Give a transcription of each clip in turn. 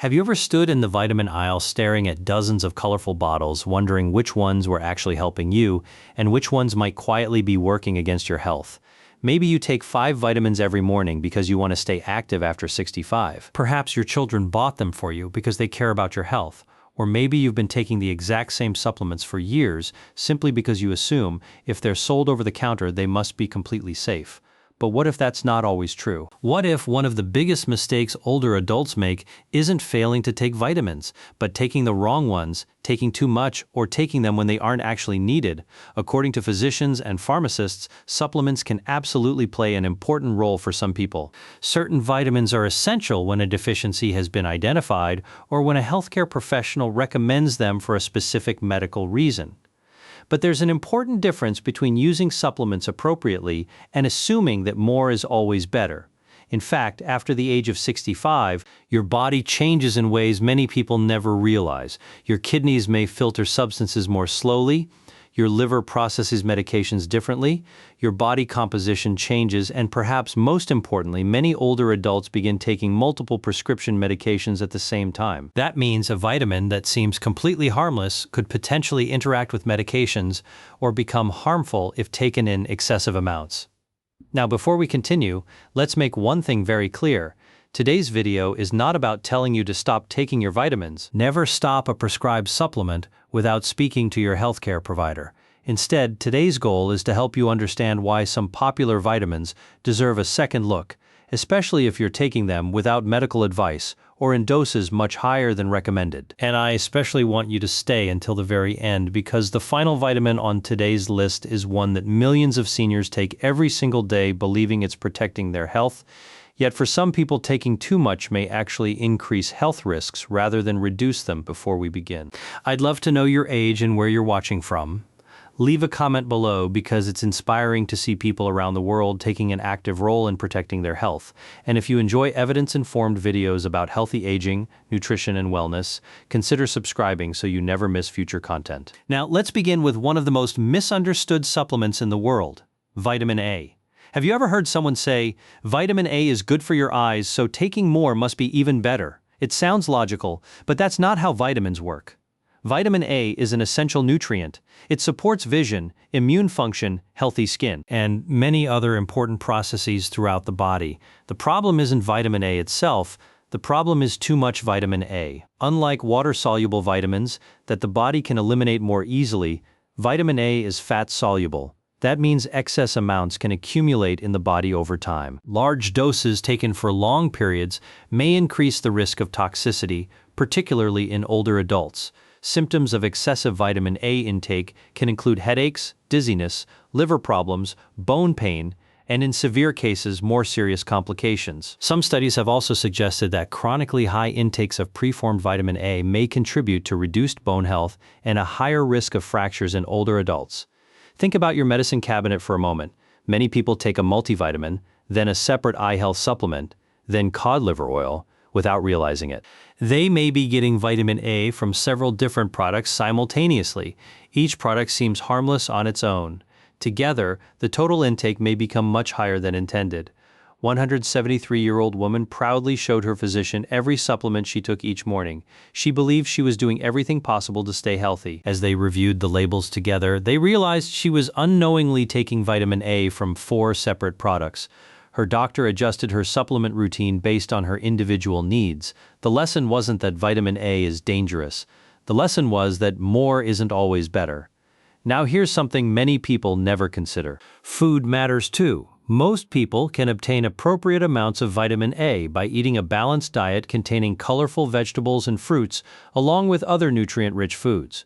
Have you ever stood in the vitamin aisle staring at dozens of colorful bottles, wondering which ones were actually helping you and which ones might quietly be working against your health? Maybe you take 5 vitamins every morning because you want to stay active after 65. Perhaps your children bought them for you because they care about your health. Or maybe you've been taking the exact same supplements for years simply because you assume if they're sold over the counter they must be completely safe. But what if that's not always true? What if one of the biggest mistakes older adults make isn't failing to take vitamins, but taking the wrong ones, taking too much, or taking them when they aren't actually needed? According to physicians and pharmacists, supplements can absolutely play an important role for some people. Certain vitamins are essential when a deficiency has been identified or when a healthcare professional recommends them for a specific medical reason. But there's an important difference between using supplements appropriately and assuming that more is always better. In fact, after the age of 65, your body changes in ways many people never realize. Your kidneys may filter substances more slowly, your liver processes medications differently, your body composition changes, and perhaps most importantly, many older adults begin taking multiple prescription medications at the same time. That means a vitamin that seems completely harmless could potentially interact with medications or become harmful if taken in excessive amounts. Now, before we continue, let's make one thing very clear. Today's video is not about telling you to stop taking your vitamins. Never stop a prescribed supplement without speaking to your healthcare provider. Instead, today's goal is to help you understand why some popular vitamins deserve a second look, especially if you're taking them without medical advice or in doses much higher than recommended. And I especially want you to stay until the very end because the final vitamin on today's list is one that millions of seniors take every single day believing it's protecting their health. Yet for some people, taking too much may actually increase health risks rather than reduce them. Before we begin, I'd love to know your age and where you're watching from. Leave a comment below because it's inspiring to see people around the world taking an active role in protecting their health. And if you enjoy evidence-informed videos about healthy aging, nutrition, and wellness, consider subscribing so you never miss future content. Now, let's begin with one of the most misunderstood supplements in the world, vitamin A. Have you ever heard someone say, vitamin A is good for your eyes, so taking more must be even better? It sounds logical, but that's not how vitamins work. Vitamin A is an essential nutrient. It supports vision, immune function, healthy skin, and many other important processes throughout the body. The problem isn't vitamin A itself. The problem is too much vitamin A. Unlike water-soluble vitamins that the body can eliminate more easily, vitamin A is fat-soluble. That means excess amounts can accumulate in the body over time. Large doses taken for long periods may increase the risk of toxicity, particularly in older adults. Symptoms of excessive vitamin A intake can include headaches, dizziness, liver problems, bone pain, and in severe cases, more serious complications. Some studies have also suggested that chronically high intakes of preformed vitamin A may contribute to reduced bone health and a higher risk of fractures in older adults. Think about your medicine cabinet for a moment. Many people take a multivitamin, then a separate eye health supplement, then cod liver oil, without realizing it. They may be getting vitamin A from several different products simultaneously. Each product seems harmless on its own. Together, the total intake may become much higher than intended. 173-year-old woman proudly showed her physician every supplement she took each morning. She believed she was doing everything possible to stay healthy. As they reviewed the labels together, they realized she was unknowingly taking vitamin A from 4 separate products. Her doctor adjusted her supplement routine based on her individual needs. The lesson wasn't that vitamin A is dangerous. The lesson was that more isn't always better. Now here's something many people never consider. Food matters too. Most people can obtain appropriate amounts of vitamin A by eating a balanced diet containing colorful vegetables and fruits, along with other nutrient-rich foods.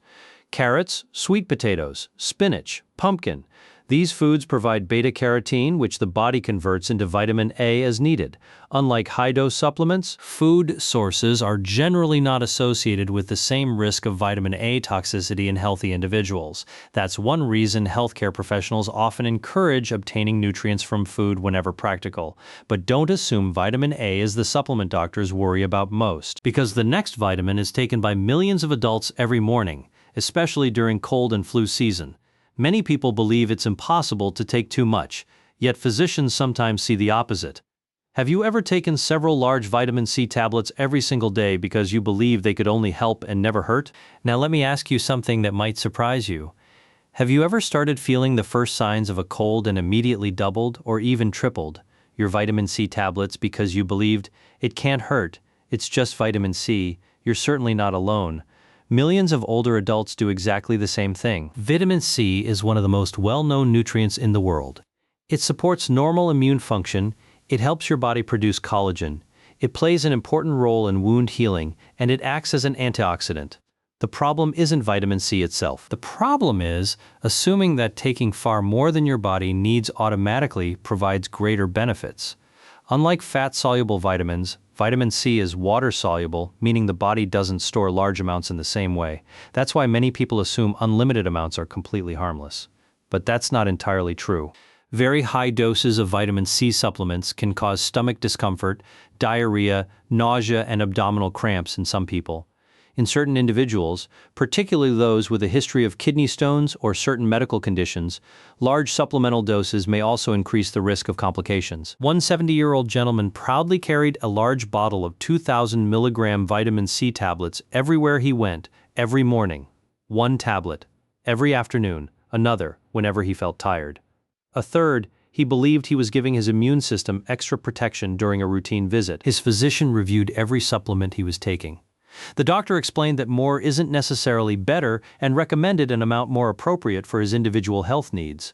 Carrots, sweet potatoes, spinach, pumpkin. These foods provide beta-carotene, which the body converts into vitamin A as needed. Unlike high-dose supplements, food sources are generally not associated with the same risk of vitamin A toxicity in healthy individuals. That's one reason healthcare professionals often encourage obtaining nutrients from food whenever practical. But don't assume vitamin A is the supplement doctors worry about most, because the next vitamin is taken by millions of adults every morning, especially during cold and flu season. Many people believe it's impossible to take too much, yet physicians sometimes see the opposite. Have you ever taken several large vitamin C tablets every single day because you believed they could only help and never hurt? Now let me ask you something that might surprise you. Have you ever started feeling the first signs of a cold and immediately doubled or even tripled your vitamin C tablets because you believed it can't hurt, it's just vitamin C, you're certainly not alone? Millions of older adults do exactly the same thing. Vitamin C is one of the most well-known nutrients in the world. It supports normal immune function, it helps your body produce collagen, it plays an important role in wound healing, and it acts as an antioxidant. The problem isn't vitamin C itself. The problem is assuming that taking far more than your body needs automatically provides greater benefits. Unlike fat-soluble vitamins, vitamin C is water-soluble, meaning the body doesn't store large amounts in the same way. That's why many people assume unlimited amounts are completely harmless. But that's not entirely true. Very high doses of vitamin C supplements can cause stomach discomfort, diarrhea, nausea, and abdominal cramps in some people. In certain individuals, particularly those with a history of kidney stones or certain medical conditions, large supplemental doses may also increase the risk of complications. One 70-year-old gentleman proudly carried a large bottle of 2,000 milligram vitamin C tablets everywhere he went, every morning. One tablet. Every afternoon, another, whenever he felt tired. A third, he believed he was giving his immune system extra protection during a routine visit. His physician reviewed every supplement he was taking. The doctor explained that more isn't necessarily better and recommended an amount more appropriate for his individual health needs.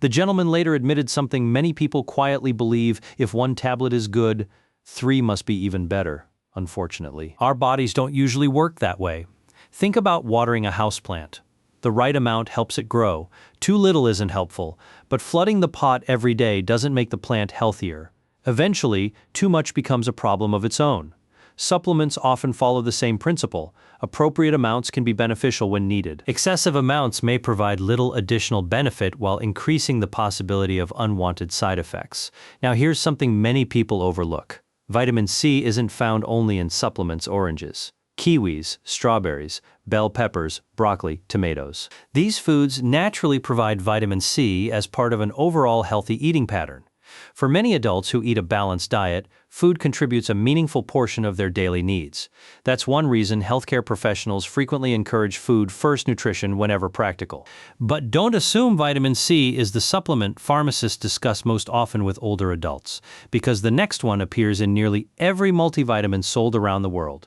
The gentleman later admitted something many people quietly believe: if one tablet is good, 3 must be even better, unfortunately. Our bodies don't usually work that way. Think about watering a houseplant. The right amount helps it grow. Too little isn't helpful, but flooding the pot every day doesn't make the plant healthier. Eventually, too much becomes a problem of its own. Supplements often follow the same principle. Appropriate amounts can be beneficial when needed. Excessive amounts may provide little additional benefit while increasing the possibility of unwanted side effects. Now here's something many people overlook. Vitamin C isn't found only in supplements: oranges, kiwis, strawberries, bell peppers, broccoli, tomatoes. These foods naturally provide vitamin C as part of an overall healthy eating pattern. For many adults who eat a balanced diet, food contributes a meaningful portion of their daily needs. That's one reason healthcare professionals frequently encourage food-first nutrition whenever practical. But don't assume vitamin C is the supplement pharmacists discuss most often with older adults, because the next one appears in nearly every multivitamin sold around the world.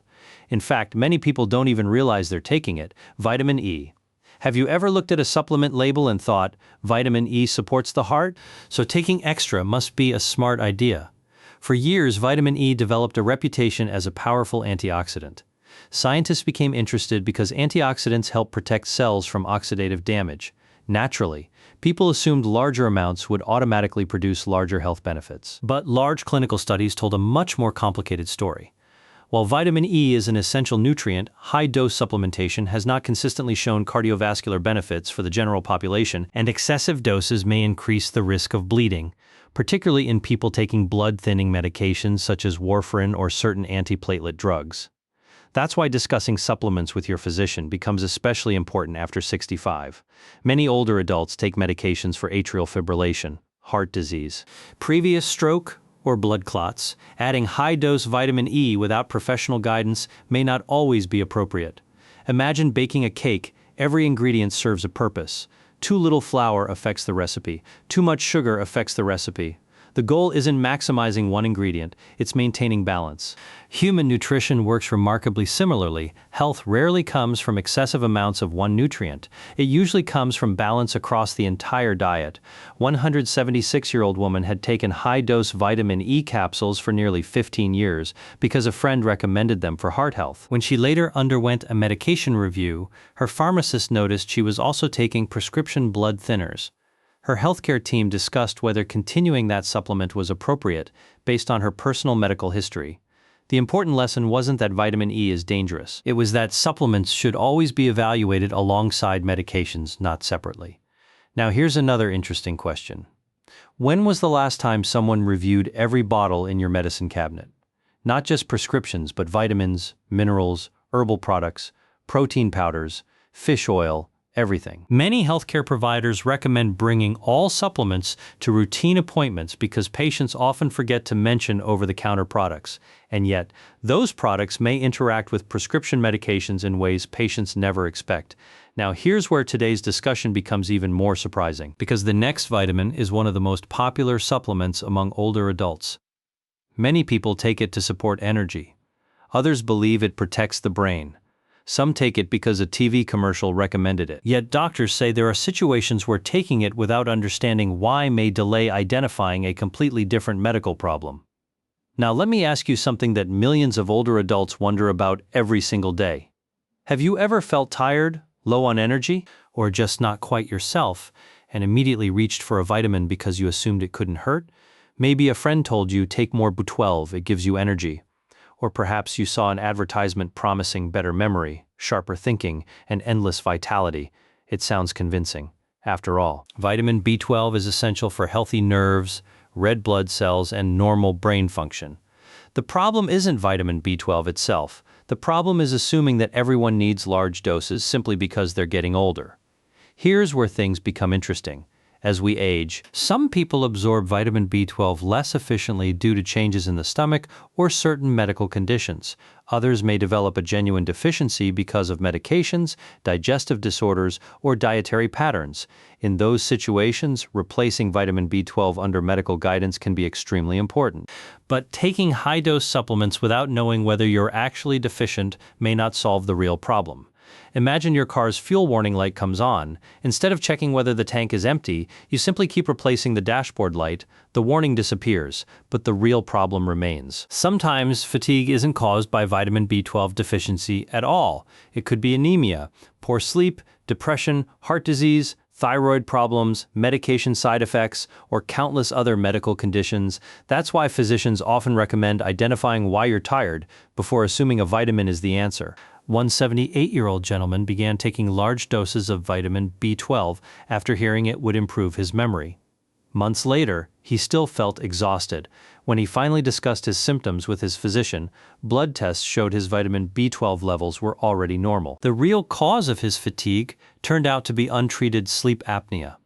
In fact, many people don't even realize they're taking it: vitamin E. Have you ever looked at a supplement label and thought, vitamin E supports the heart, so taking extra must be a smart idea? For years, vitamin E developed a reputation as a powerful antioxidant. Scientists became interested because antioxidants help protect cells from oxidative damage. Naturally, people assumed larger amounts would automatically produce larger health benefits. But large clinical studies told a much more complicated story. While vitamin E is an essential nutrient, high-dose supplementation has not consistently shown cardiovascular benefits for the general population, and excessive doses may increase the risk of bleeding, particularly in people taking blood-thinning medications such as warfarin or certain antiplatelet drugs. That's why discussing supplements with your physician becomes especially important after 65. Many older adults take medications for atrial fibrillation, heart disease, previous stroke, or blood clots. Adding high-dose vitamin E without professional guidance may not always be appropriate. Imagine baking a cake. Every ingredient serves a purpose. Too little flour affects the recipe. Too much sugar affects the recipe. The goal isn't maximizing one ingredient, it's maintaining balance. Human nutrition works remarkably similarly. Health rarely comes from excessive amounts of one nutrient. It usually comes from balance across the entire diet. 176-year-old woman had taken high-dose vitamin E capsules for nearly 15 years because a friend recommended them for heart health. When she later underwent a medication review, her pharmacist noticed she was also taking prescription blood thinners. Her healthcare team discussed whether continuing that supplement was appropriate based on her personal medical history. The important lesson wasn't that vitamin E is dangerous. It was that supplements should always be evaluated alongside medications, not separately. Now here's another interesting question. When was the last time someone reviewed every bottle in your medicine cabinet? Not just prescriptions, but vitamins, minerals, herbal products, protein powders, fish oil, everything. Many healthcare providers recommend bringing all supplements to routine appointments because patients often forget to mention over-the-counter products. And yet, those products may interact with prescription medications in ways patients never expect. Now, here's where today's discussion becomes even more surprising, because the next vitamin is one of the most popular supplements among older adults. Many people take it to support energy. Others believe it protects the brain. Some take it because a TV commercial recommended it. Yet doctors say there are situations where taking it without understanding why may delay identifying a completely different medical problem. Now let me ask you something that millions of older adults wonder about every single day. Have you ever felt tired, low on energy, or just not quite yourself, and immediately reached for a vitamin because you assumed it couldn't hurt? Maybe a friend told you, take more B12, it gives you energy. Or perhaps you saw an advertisement promising better memory, sharper thinking, and endless vitality. It sounds convincing. After all, vitamin B12 is essential for healthy nerves, red blood cells, and normal brain function. The problem isn't vitamin B12 itself. The problem is assuming that everyone needs large doses simply because they're getting older. Here's where things become interesting. As we age, some people absorb vitamin B12 less efficiently due to changes in the stomach or certain medical conditions. Others may develop a genuine deficiency because of medications, digestive disorders, or dietary patterns. In those situations, replacing vitamin B12 under medical guidance can be extremely important. But taking high-dose supplements without knowing whether you're actually deficient may not solve the real problem. Imagine your car's fuel warning light comes on. Instead of checking whether the tank is empty, you simply keep replacing the dashboard light. The warning disappears, but the real problem remains. Sometimes fatigue isn't caused by vitamin B12 deficiency at all. It could be anemia, poor sleep, depression, heart disease, thyroid problems, medication side effects, or countless other medical conditions. That's why physicians often recommend identifying why you're tired before assuming a vitamin is the answer. One 78-year-old gentleman began taking large doses of vitamin B12 after hearing it would improve his memory. Months later, he still felt exhausted. When he finally discussed his symptoms with his physician, blood tests showed his vitamin B12 levels were already normal. The real cause of his fatigue turned out to be untreated sleep apnea.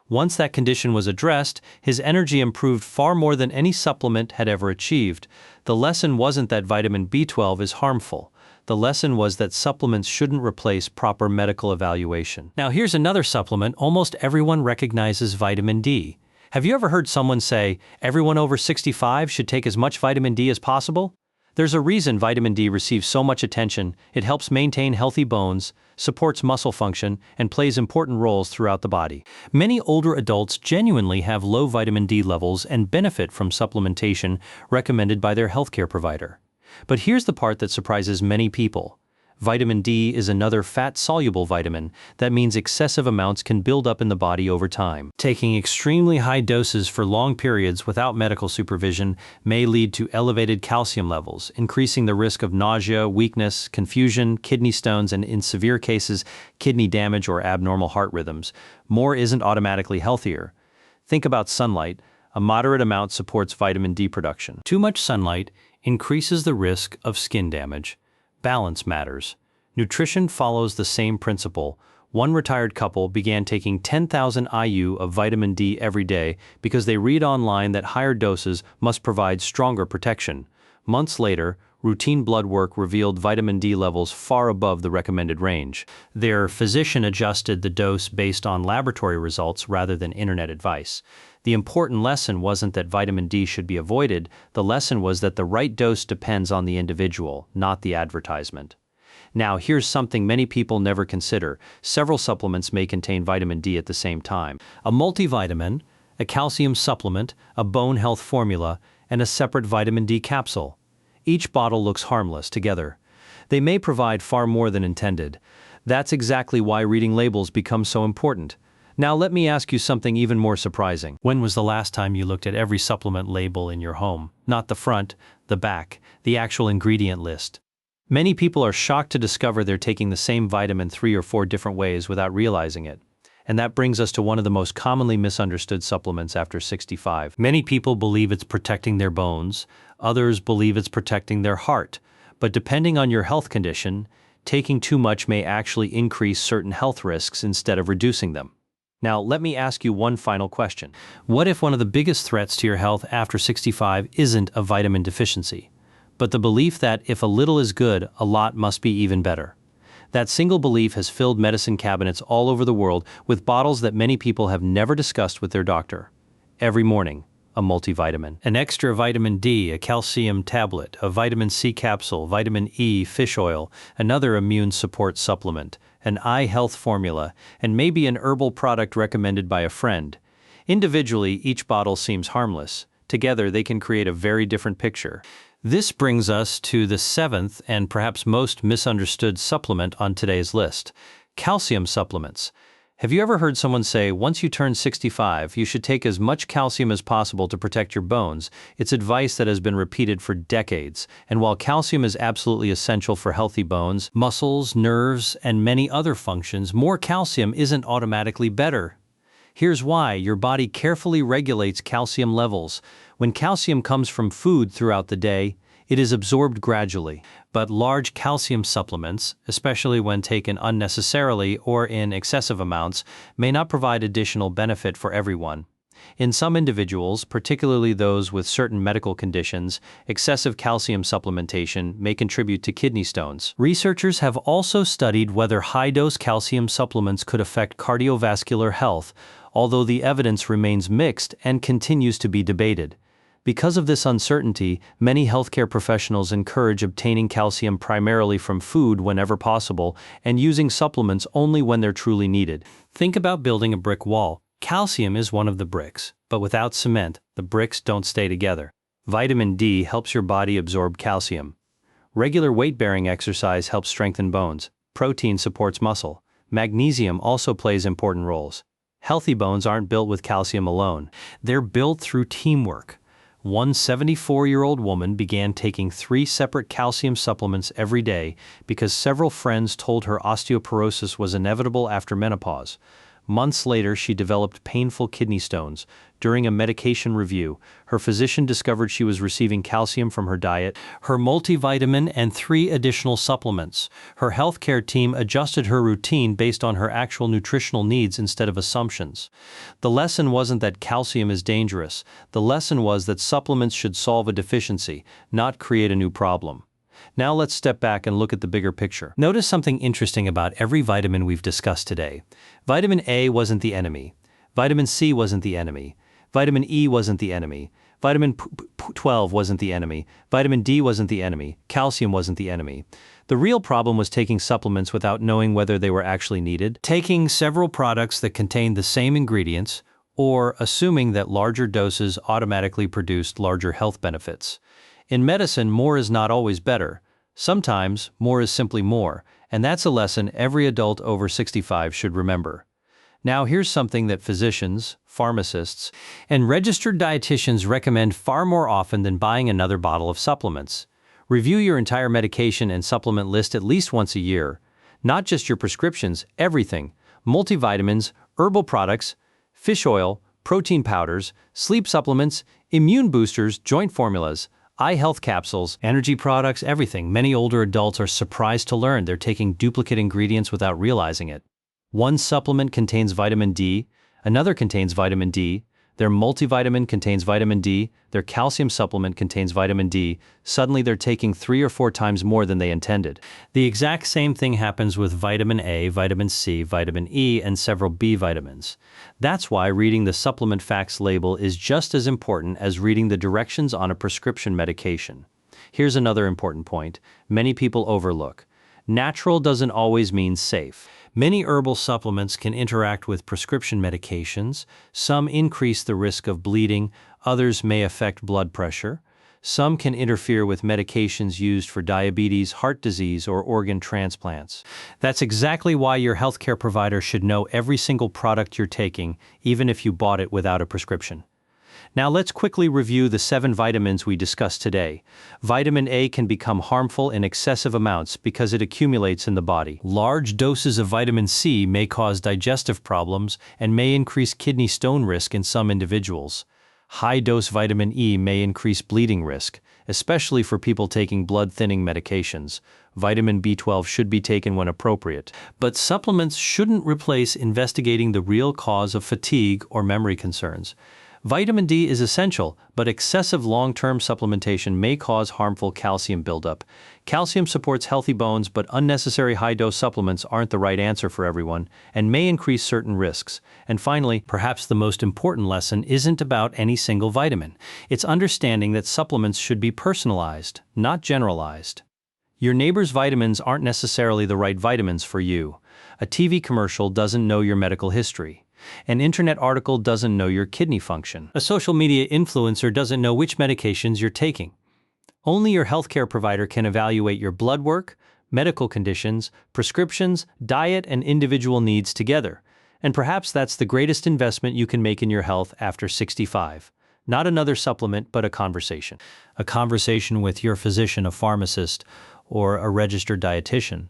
Once that condition was addressed, his energy improved far more than any supplement had ever achieved. The lesson wasn't that vitamin B12 is harmful. The lesson was that supplements shouldn't replace proper medical evaluation. Now here's another supplement almost everyone recognizes: vitamin D. Have you ever heard someone say, everyone over 65 should take as much vitamin D as possible? There's a reason vitamin D receives so much attention. It helps maintain healthy bones, supports muscle function, and plays important roles throughout the body. Many older adults genuinely have low vitamin D levels and benefit from supplementation recommended by their healthcare provider. But here's the part that surprises many people. Vitamin D is another fat-soluble vitamin. That means excessive amounts can build up in the body over time. Taking extremely high doses for long periods without medical supervision may lead to elevated calcium levels, increasing the risk of nausea, weakness, confusion, kidney stones, and in severe cases, kidney damage or abnormal heart rhythms. More isn't automatically healthier. Think about sunlight. A moderate amount supports vitamin D production. Too much sunlight increases the risk of skin damage. Balance matters. Nutrition follows the same principle. One retired couple began taking 10,000 IU of vitamin D every day because they read online that higher doses must provide stronger protection. Months later, routine blood work revealed vitamin D levels far above the recommended range. Their physician adjusted the dose based on laboratory results rather than internet advice. The important lesson wasn't that vitamin D should be avoided. The lesson was that the right dose depends on the individual, not the advertisement. Now, here's something many people never consider. Several supplements may contain vitamin D at the same time. A multivitamin, a calcium supplement, a bone health formula, and a separate vitamin D capsule. Each bottle looks harmless together. They may provide far more than intended. That's exactly why reading labels becomes so important. Now let me ask you something even more surprising. When was the last time you looked at every supplement label in your home? Not the front, the back, the actual ingredient list. Many people are shocked to discover they're taking the same vitamin 3 or 4 different ways without realizing it. And that brings us to one of the most commonly misunderstood supplements after 65. Many people believe it's protecting their bones. Others believe it's protecting their heart. But depending on your health condition, taking too much may actually increase certain health risks instead of reducing them. Now, let me ask you one final question. What if one of the biggest threats to your health after 65 isn't a vitamin deficiency, but the belief that if a little is good, a lot must be even better? That single belief has filled medicine cabinets all over the world with bottles that many people have never discussed with their doctor. Every morning, a multivitamin. An extra vitamin D, a calcium tablet, a vitamin C capsule, vitamin E fish oil, another immune support supplement, an eye health formula, and maybe an herbal product recommended by a friend. Individually, each bottle seems harmless. Together, they can create a very different picture. This brings us to the seventh and perhaps most misunderstood supplement on today's list: calcium supplements. Have you ever heard someone say, once you turn 65, you should take as much calcium as possible to protect your bones? It's advice that has been repeated for decades, and while calcium is absolutely essential for healthy bones, muscles, nerves, and many other functions, more calcium isn't automatically better. Here's why. Your body carefully regulates calcium levels. When calcium comes from food throughout the day, it is absorbed gradually. But large calcium supplements, especially when taken unnecessarily or in excessive amounts, may not provide additional benefit for everyone. In some individuals, particularly those with certain medical conditions, excessive calcium supplementation may contribute to kidney stones. Researchers have also studied whether high-dose calcium supplements could affect cardiovascular health, although the evidence remains mixed and continues to be debated. Because of this uncertainty, many healthcare professionals encourage obtaining calcium primarily from food whenever possible and using supplements only when they're truly needed. Think about building a brick wall. Calcium is one of the bricks, but without cement, the bricks don't stay together. Vitamin D helps your body absorb calcium. Regular weight-bearing exercise helps strengthen bones. Protein supports muscle. Magnesium also plays important roles. Healthy bones aren't built with calcium alone. They're built through teamwork. One 74-year-old woman began taking 3 separate calcium supplements every day because several friends told her osteoporosis was inevitable after menopause. Months later, she developed painful kidney stones. During a medication review, her physician discovered she was receiving calcium from her diet, her multivitamin, and 3 additional supplements. Her healthcare team adjusted her routine based on her actual nutritional needs instead of assumptions. The lesson wasn't that calcium is dangerous. The lesson was that supplements should solve a deficiency, not create a new problem. Now let's step back and look at the bigger picture. Notice something interesting about every vitamin we've discussed today. Vitamin A wasn't the enemy. Vitamin C wasn't the enemy. Vitamin E wasn't the enemy. Vitamin B12 wasn't the enemy. Vitamin D wasn't the enemy. Calcium wasn't the enemy. The real problem was taking supplements without knowing whether they were actually needed, taking several products that contained the same ingredients, or assuming that larger doses automatically produced larger health benefits. In medicine, more is not always better. Sometimes, more is simply more, and that's a lesson every adult over 65 should remember. Now here's something that physicians, pharmacists, and registered dietitians recommend far more often than buying another bottle of supplements. Review your entire medication and supplement list at least once a year. Not just your prescriptions, everything. Multivitamins, herbal products, fish oil, protein powders, sleep supplements, immune boosters, joint formulas, eye health capsules, energy products, everything. Many older adults are surprised to learn they're taking duplicate ingredients without realizing it. One supplement contains vitamin D, another contains vitamin D, their multivitamin contains vitamin D, their calcium supplement contains vitamin D. Suddenly they're taking 3 or 4 times more than they intended. The exact same thing happens with vitamin A, vitamin C, vitamin E, and several B vitamins. That's why reading the supplement facts label is just as important as reading the directions on a prescription medication. Here's another important point many people overlook. Natural doesn't always mean safe. Many herbal supplements can interact with prescription medications. Some increase the risk of bleeding, others may affect blood pressure. Some can interfere with medications used for diabetes, heart disease, or organ transplants. That's exactly why your healthcare provider should know every single product you're taking, even if you bought it without a prescription. Now let's quickly review the 7 vitamins we discussed today. Vitamin A can become harmful in excessive amounts because it accumulates in the body. Large doses of vitamin C may cause digestive problems and may increase kidney stone risk in some individuals. High-dose vitamin E may increase bleeding risk, especially for people taking blood-thinning medications. Vitamin B12 should be taken when appropriate, but supplements shouldn't replace investigating the real cause of fatigue or memory concerns. Vitamin D is essential, but excessive long-term supplementation may cause harmful calcium buildup. Calcium supports healthy bones, but unnecessary high-dose supplements aren't the right answer for everyone and may increase certain risks. And finally, perhaps the most important lesson isn't about any single vitamin. It's understanding that supplements should be personalized, not generalized. Your neighbor's vitamins aren't necessarily the right vitamins for you. A TV commercial doesn't know your medical history. An internet article doesn't know your kidney function. A social media influencer doesn't know which medications you're taking. Only your healthcare provider can evaluate your blood work, medical conditions, prescriptions, diet, and individual needs together. And perhaps that's the greatest investment you can make in your health after 65. Not another supplement, but a conversation. A conversation with your physician, a pharmacist, or a registered dietitian.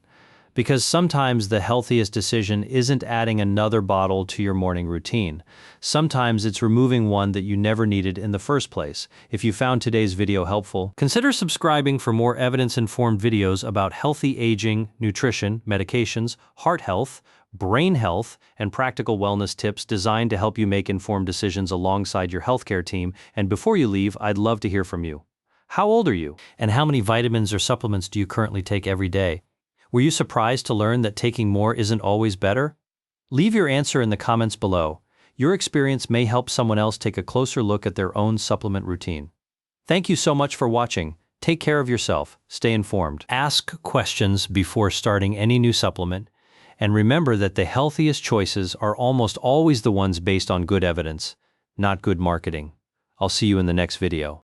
Because sometimes the healthiest decision isn't adding another bottle to your morning routine. Sometimes it's removing one that you never needed in the first place. If you found today's video helpful, consider subscribing for more evidence-informed videos about healthy aging, nutrition, medications, heart health, brain health, and practical wellness tips designed to help you make informed decisions alongside your healthcare team. And before you leave, I'd love to hear from you. How old are you? And how many vitamins or supplements do you currently take every day? Were you surprised to learn that taking more isn't always better? Leave your answer in the comments below. Your experience may help someone else take a closer look at their own supplement routine. Thank you so much for watching. Take care of yourself. Stay informed. Ask questions before starting any new supplement. And remember that the healthiest choices are almost always the ones based on good evidence, not good marketing. I'll see you in the next video.